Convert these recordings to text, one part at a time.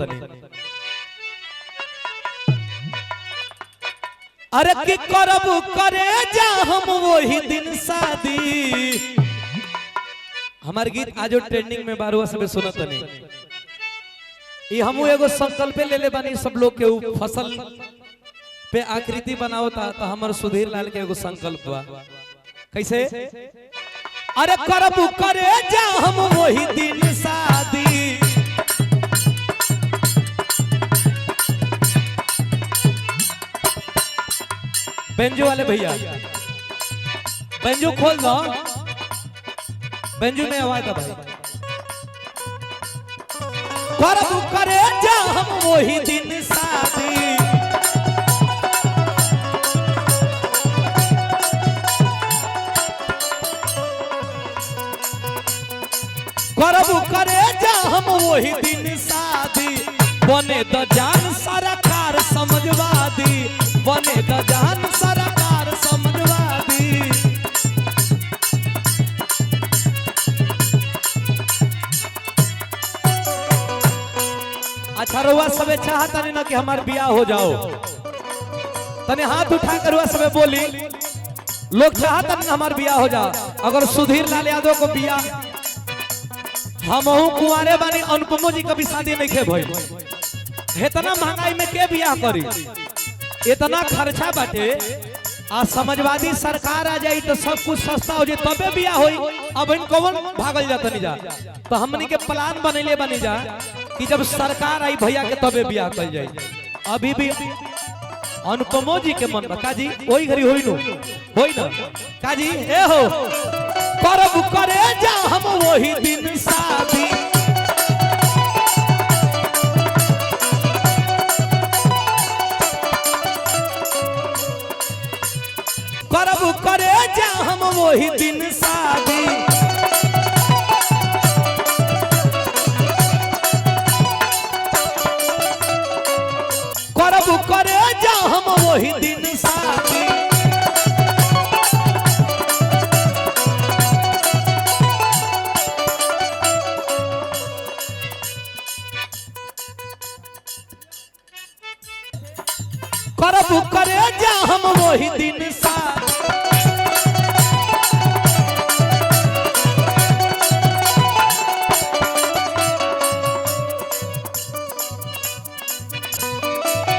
सुनतनी। अरे कि करब करे जा हम वही दिन शादी। हमार गीत आज ट्रेंडिंग में बारवा सब सुनतनी। ये हम एगो संकल्प ले ले बानी सब लोग के फसल पे आकृति बनावता तो हमार सुधीर लाल के एगो संकल्प बा। कैसे? अरे करब करे जा हम वही दिन शादी। बेंजो वाले भैया बेंजो खोल दो, बेंजो में आवाज दो भाई। करब करे जा हम वही दिन शादी। करब करे जा हम वही दिन शादी। बने द जान सरकार समझवादी। बने द जान सरकार समझवादी। अच्छा रुआ सबे चाहता नहीं ना कि हमार बियाह हो जाओ, तने हाथ उठा कर रुआ सबे बोली। लोग चाहता नहीं हमार बियाह हो जाओ। अगर सुधीर लाल यादव को बियाह, हमहू कुंवारे बानी, अनुपमो जी कभी शादी नहीं खे भइल। इतना महंगाई में के बियाह करी, इतना खर्चा बाटे। आ समाजवादी सरकार आ जाई तो सब कुछ सस्ता हो जाए तबे बियाह होई। अब इन कौन भागल जाता नहीं जा, तो हमनी के प्लान बनैले बनी जा कि जब सरकार आई भैया के तबे बियाह कल जाए। अभी भी अनुपमो जी के मन में काजी वही घड़ी होई नो होई ना काजी ए हो। करब करे जा हम वही दिन शादी। करब करे जा हम वही दिन शादी। करब करे जा हम वही दिन शादी। करब करे जा हम वही दिन शादी।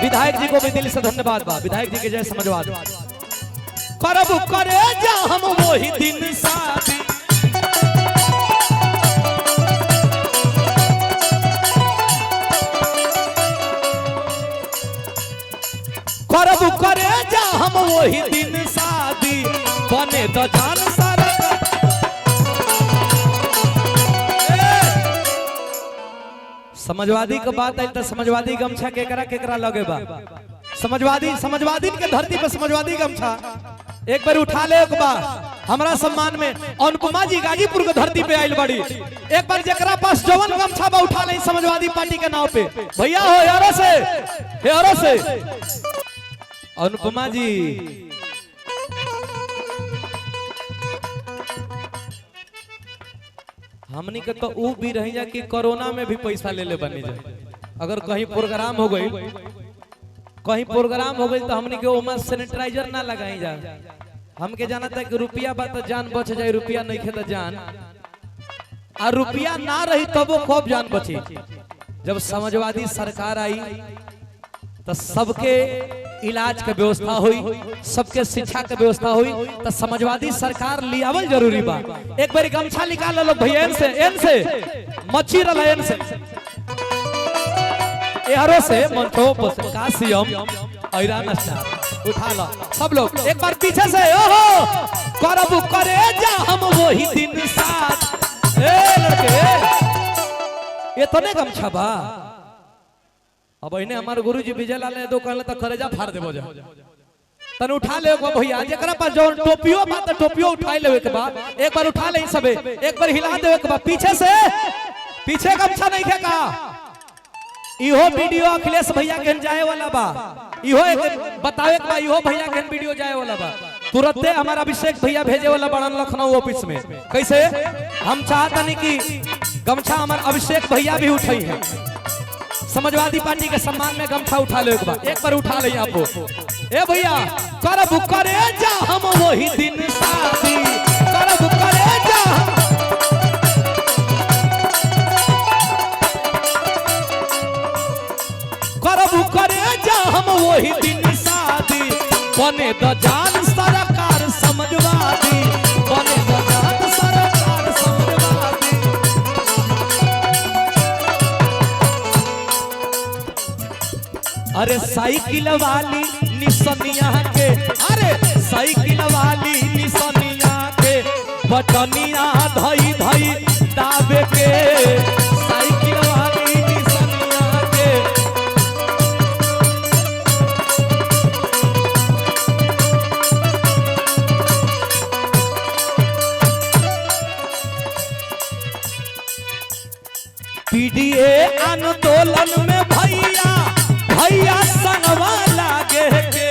विधायक जी को भी दिल से धन्यवाद बा। विधायक जी के जय समझवाद। करब करे जा हम वही दिन शादी। करब करे जा हम वही दिन शादी। बने द जान सरकार। समाजवादी के बात आई तो समाजवादी गमछा केकरा केकरा लगे बा। समाजवादी के धरती पे समाजवादी गमछा एक बार उठा ले। एक बार हमरा सम्मान में अनुपमा जी गाजीपुर के धरती पे आइल बड़ी। एक बार जकरा पास जवन गमछा बा उठा ले समाजवादी पार्टी के नाव पे। भैया हो यारों से अनुपमा जी हमनी के तो ऊ भी रही जा कि कोरोना में भी पैसा ले ले बनी जाए। अगर कहीं प्रोग्राम हो गई तो हमनी के ओमा सैनिटाइजर ना लगाई जा। हमके जाना था कि रुपया बा तो जान बच जाए, रुपया नहीं खे तो जान। और रुपया ना रही तब वो खूब जान बची। जब समाजवादी सरकार आई तो सबके इलाज के व्यवस्था हुई, सबके शिक्षा के व्यवस्था हुई। तो समाजवादी सरकार लियावल जरूरी बा। एक बार गमछा निकाल लो भैया, एन से मच्छी रला, एन से एहरो से मंचो का सीएम ऐरान स्टार उठा लो सब लोग। एक बार पीछे से ओहो। करब करे जा हम वही दिन साथ। ए लड़के इतने गमछा बा। अब इन्हें हमारे गुरुजी विजय लाल यादव कहले तो करेजा फाड़ देबो जा। तन उठा ले भैया, जेकरा पास जो टोपियो बा तो टोपियो उठा लेवे के बा। एक बार उठा ले सबे, एक बार हिला देवे के बा। पीछे से पीछे गमछा नहीं खे का। इहो वीडियो अखिलेश भैया के जाए वाला बा। इहो एक बतावे के बा, इहो भैया के वीडियो जाए वाला बा। तुरंते हमारा अभिषेक भैया भेजे वाला बड़न लखनऊ ऑफिस में। कैसे हम चाहता नहीं कि गमछा हमारा अभिषेक भैया भी उठाई है। समाजवादी पार्टी के सम्मान में गमछा उठा लो एक बार उठा ले आप। ए भैया करब करे जा हम वही दिन शादी, करब करे जा करब करे जा हम वही दिन शादी, बने द जान सरकार समाजवादी, बने द जान सरकार समाजवादी। अरे साइकिल वाली निसनिया के, अरे साइकिल वाली निसनिया के बटनिया धई धई दाबे के, साइकिल वाली निसनिया के। पीडीए आंदोलन में भैया भैया संगवा लागे के,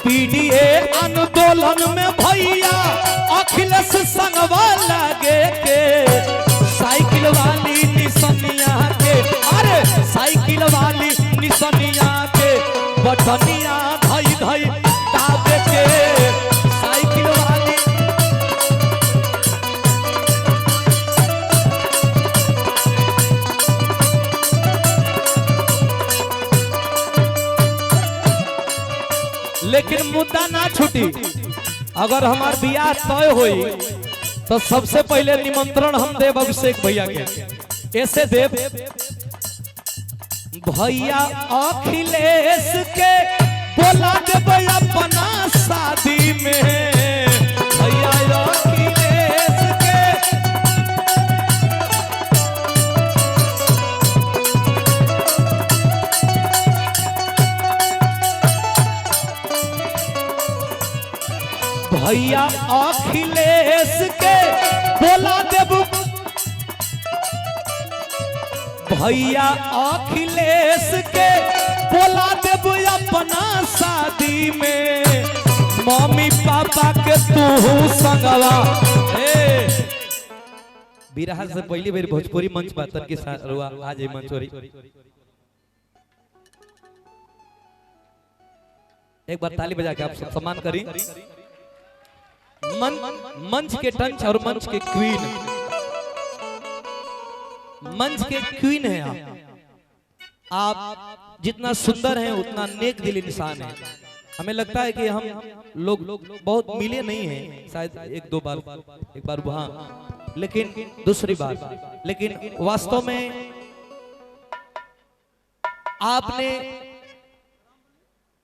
पीडीए आंदोलन में भैया अखिलेश संगवा लागे के, साइकिल वाली निसनिया के, अरे साइकिल वाली निसनिया के बटनिया धई धई दाबे के, साइकिल वाली। लेकिन मुद्दा ना छूटी, अगर हमार बियाह तय होई तो सबसे पहले निमंत्रण हम देव अभिषेक भैया के, ऐसे देव भैया अखिलेश के बोला देव अपना शादी में, भैया अखिलेश के भैया अखिलेश के बोला देव, भैया अखिलेश के बोला देव अपना शादी में, मम्मी पापा के तू संगवा। बिरहा से पहली बार भोजपुरी मंच बातन के साथ रुआ आज ये मंचोरी एक बार ताली बजा के आप सब सम्मान करें। मंच के टंच और मंच के क्वीन, मंच के क्वीन है आप जितना सुंदर हैं उतना नेक दिल इंसान है। हमें लगता है कि हम लोग बहुत मिले नहीं हैं, शायद एक बार वहां, लेकिन दूसरी बार, लेकिन वास्तव में आपने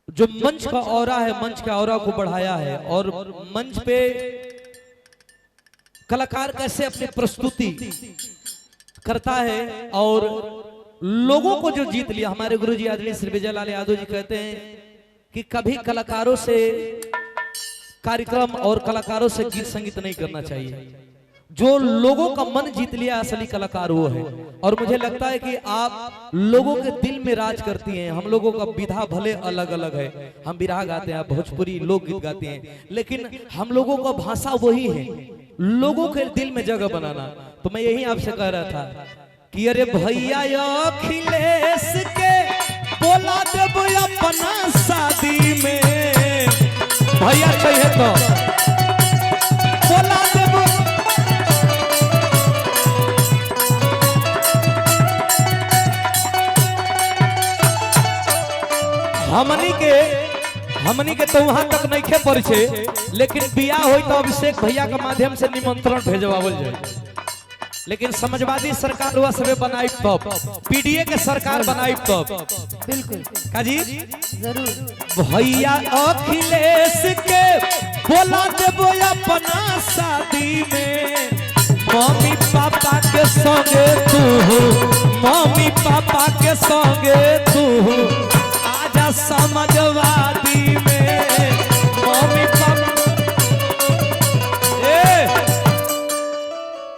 जो मंच का ऑरा है, मंच का ऑरा को बढ़ाया है, और मंच पे कलाकार कैसे अपनी प्रस्तुति करता है और लोगों को जो जीत लिया। हमारे गुरुजी आदरणीय श्री विजय लाल यादव जी कहते हैं कि कभी कलाकारों से कार्यक्रम और कलाकारों से गीत संगीत नहीं करना चाहिए, जो लोगों का मन जीत लिया असली कलाकार वो है। और मुझे लगता है कि आप लोगों के दिल में राज करती हैं। हम लोगों का विधा भले अलग अलग है, हम बिरहा गाते हैं, भोजपुरी लोकगीत गाते हैं, लेकिन हम लोगों का भाषा वही है, लोगों के दिल में जगह बनाना। तो मैं यही आपसे कह रहा था कि अरे भैया अखिलेश के बोला देव अपना शादी में, भैया चाहिए तो बोला देव। हमनी के तो वहां तक नहीं खे परिचय, लेकिन बियाह होई तो अभिषेक भैया के माध्यम से निमंत्रण भेजवावल जाए। लेकिन समाजवादी सरकार हुआ सबे बनाई तब, पीडीए के सरकार बनाई तब, बिल्कुल काजी जरूर। भैया अखिलेश के बोला देबो अपना शादी में, मम्मी पापा के संगे तू, मम्मी पापा के संगे तू आजा समाजवादी में, मम्मी पापा।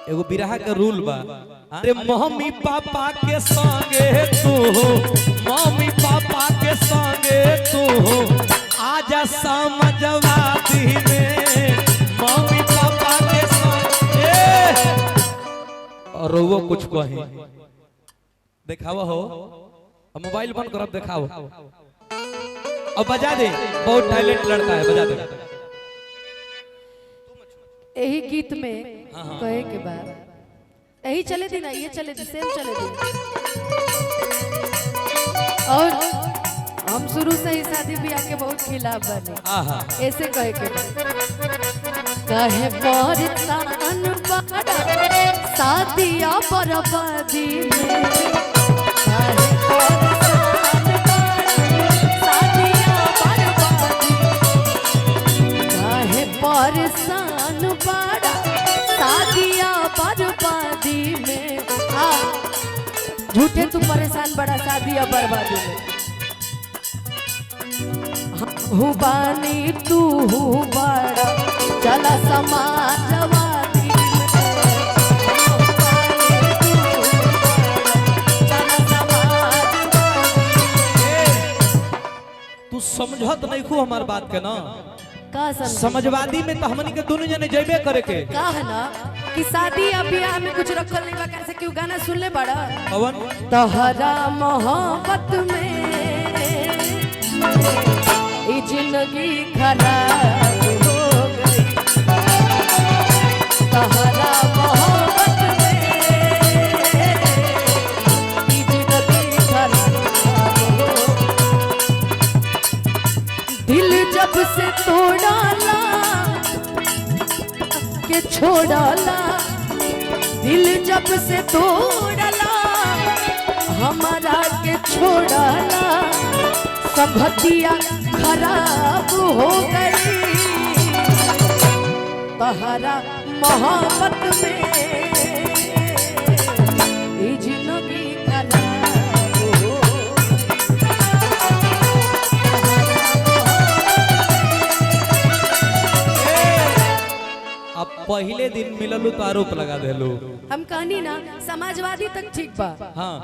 एगो बिरहा के रूल बा, अरे मम्मी पापा के संगे तू हो, मम्मी पापा के संगे तू हो, आजा समझवादी में मम्मी पापा के संगे। और वो कुछ कही दिखावा हो, मोबाइल बंद कर, अब दिखाओ, अब बजा दे, बहुत टैलेंट लड़का है, बजा दे। यही गीत में कहे के बाद यही चले दी ना, ये चले दी, सेम चले दी। और हम शुरू से ही शादी ब्याह के बहुत खिलाफ बने। ऐसे कहे के कहे बरसान बड़ा शादिया बर्बादी में, कहे बरसान बड़ा शादिया बर्बादी, कहे बरसान बड़ा शादिया बर्बादी में। झूठे तू परेशान बड़ा शादिया बर्बादी में। हुबानी तू बड़ा चला समाजवादी में, चला तू समझत नहीं खू हमार बात के ना, का समझवादी में तो हमनी के दोनों जने जइबे करे के का है ना कि शादी या ब्याह में कुछ रखल नहीं बा। कैसे क्यों गाना सुन ले बड़ा पवन, तहरा मोहब्बत में ये जिंदगी खराब हो गई, तहरा मोहब्बत में ये जिंदगी खराब हो। दिल जब से तोड़ाला के छोड़ाला, दिल जब से तोड़ाला हमारा के छोड़ाला, संगतिया खराब हो गई, तहरा मोहब्बत में ये जिंदगी खराब हो। अब पहले दिन मिललू तो आरोप लगा देलू। हम कहनी ना समाजवादी तक ठीक बा, हाँ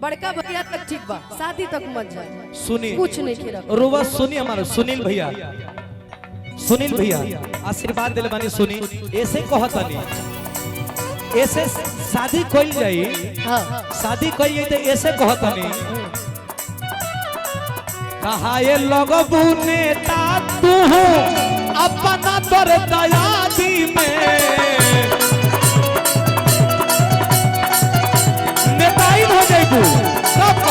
बड़का भैया तक ठीक बा, शादी तक मत जाए, सुनी कुछ नहीं खिला। रोवा सुनी हमारा सुनील भैया, सुनील भैया आशीर्वाद दिले बानी। सुनी ऐसे कहतनी, ऐसे शादी कइल जाई, हाँ शादी कइल जाई तो ऐसे कहतनी, कहा ये लगबू नेता तू अपना दर दयादी में, नेताई हो जाइबू सब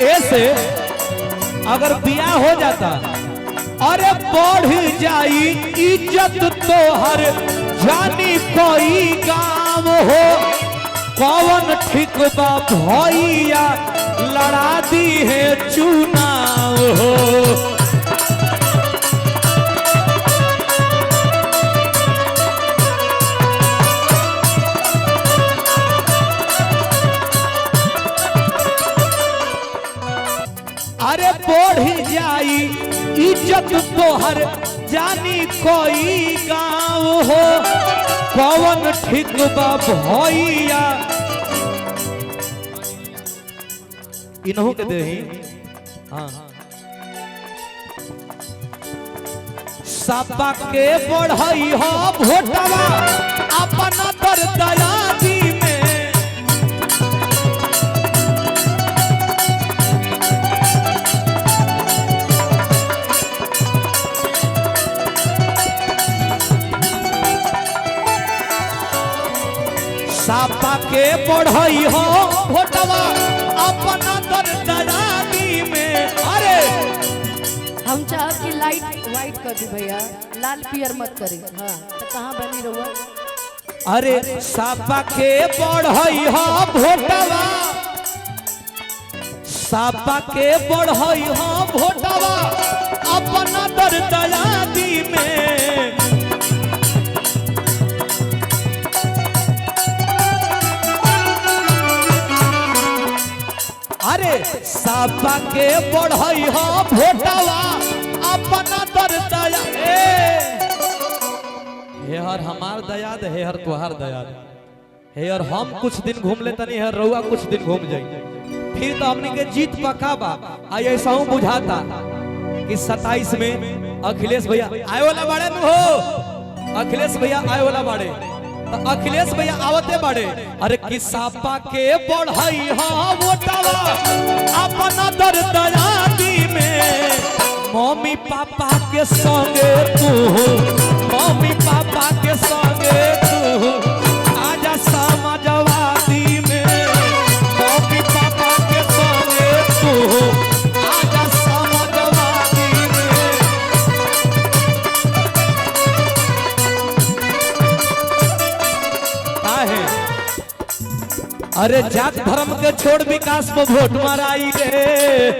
ऐसे अगर बियाह हो जाता, अरे बढ़ जाई इज्जत तो हर जानी कोई गाँव हो, कौन ठीक बा भैया लड़ा दी है चुनाव हो। अरे बढ़ जाई इज्जत तोहर जानी कोई गाँव हो, कौन ठीक बा भैया इनहू के देही। हाँ सापा के बढ़ई हो भोटवा अपना दर दयादी में, सापा के बढ़ई हो भोटवा अपना दर दयादी में। अरे हम चाह कि लाइट व्हाइट कर दी भैया, लाल पियर मत करी। हाँ तो कहाँ बनी रहुआ? अरे सापा के बढ़ई हो भोटवा, सापा के बढ़ई हो भोटवा अपना दर दयादी में। अरे सापा के बढ़ई हो भोटवा अपना दर दया। हेहर हमार दयाद हेहर तुहार दयाद हेहर हम कुछ दिन घूम ले तनी हेहर रउआ कुछ दिन घूम जाई फिर तो हमनी के जीत पक्का बा। आई ऐसा हूं बुझाता कि 27 में अखिलेश भैया आए वाला बाड़े न हो। अखिलेश भैया आए वाला बाड़े तो अखिलेश भैया आवते बाड़े। अरे किसापा के बढ़ाई हां वोटवा अपना दर्दयादी में मम्मी पापा के संगे तू मम्मी पापा के संगे तू आजा समाजवादी में मम्मी पापा के संगे तू आजा समाजवादी में। काहे अरे जात धर्म के छोड़ विकास में वोट माराई रे